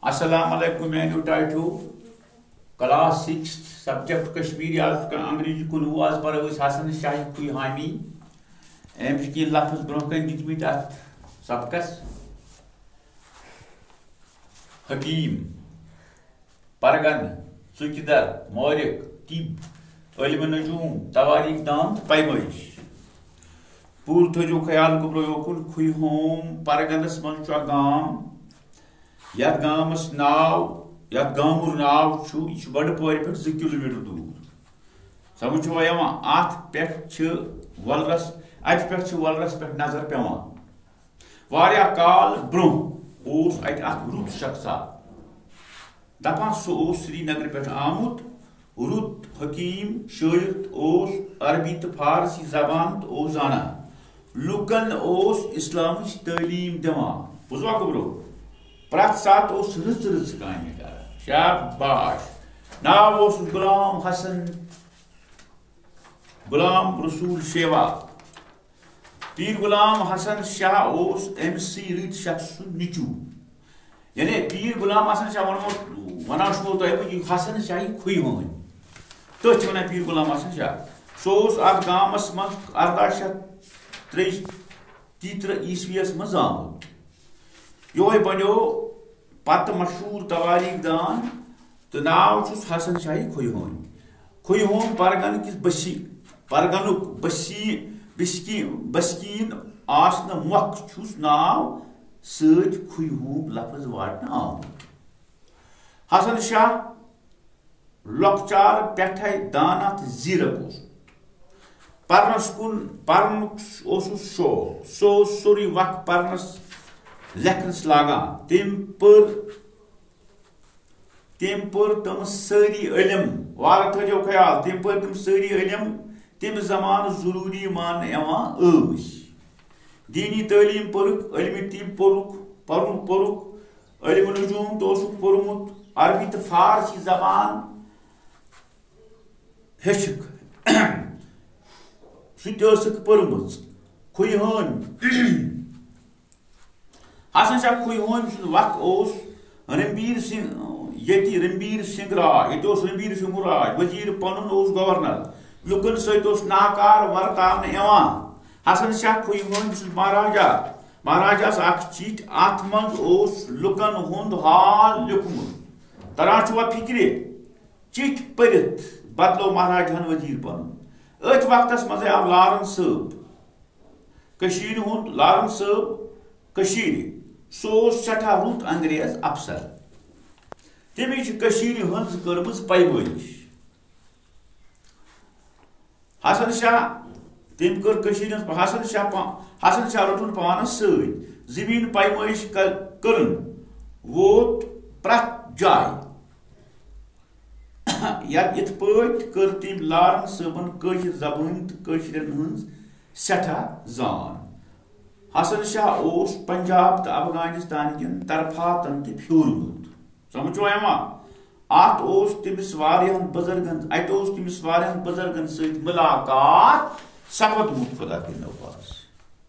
अस्सलाम वालेकुम menu टाइटू class 6 subject Kashmiri अंग्रेजी कुन आज पर हसन शाही खुई हामी एम की लफ्ज ब्रोह कन दितमित अत सबकस हकीम परगन सुकिदर मौलिक तिब इल्म नजूम तवारीख दाम पैमाइश पूर थो ख्याल गुब्रो योकुन खुई होम परगनस मन गाम यत गामस नाव यत गामुर नाव बड़पोर पे 2 किलोमीटर दूर समझ अत पे वलरस अत पे वलरस पे नजर पेवान वारिया काल ब्रोह रुत शख्सा दपान सह श्रीनगर पे आमुत रुत हकीम शायर अरबी तो फारसी जबान तो जाना लुकन इस्लाम तालीम दिवान बुझवा गुब्रो प्रत सात रच रच कान कर शाबाश नाव गुलाम हसन गुलाम रसूल शेवा पीर गुलाम हसन शाह एमसी रत शख्स निचू यानी पीर गुलाम हसन शाह वन तुम हसन शाही खुई वन तथ वन पीर गुलाम हसन शाह सह अत गामस मज 1833 ईस्वीस मज आमुत यो बनो पत मशहूर तवारीख दान तो नाव हसन शाही खुई होम परगन किस बसी परगनुक बस्कीन आसन मख छुस नाव सत खुई होम लफ्ज वाटन आमुत हसन शाह लॉकचार पे दाना तो जीरक परनस कुन परनुक शौक सोरी वक्त परनस लेखनस लागान तम सारी इलम वार थो ख्याल तम सारी इलम तम जमान जरूरी मान दीनी तालीम पोरुक इल्म तिब पोरुक इल्म नजूम तो पोर्मुत अरबी तो फारसी जबान हेचक सह पर्मुच खुई हन हसन शाह खुई होम वक्त रणबीर सिंह रणबीर सिंह राज ये रणबीर सिंह राज वजीर पन गवर्नर लुकन सत नाकार वर्तान हसन शाह खुई होम महाराजा महाराजास चिट अत मज लुकन हुंद हाल लिखमुत तरान फिक्र चिट परित बदलो महाराजान वजीर पन अथ वक्तस मज आव लारन साहब हुंद लारन साहब सह सठा रुत अंग्रेज अफसर तमिच हज कर्मज पैमाइश हसन शाह तम कर हसन शाह रोटन पानस समीन पैमाइश कर वोत प्रत जाय इत कर तम लारन साहबन कशिर जबान तो हज सठा जान हसन शाह पंजाब तो अफगानिस्तान कन तरफातन तह फ्योरमुत समझो अत तमिस बुजुर्गन अत तमिस बुजुर्गन सत मुलाकात सपदमुत खुदा के नवाज।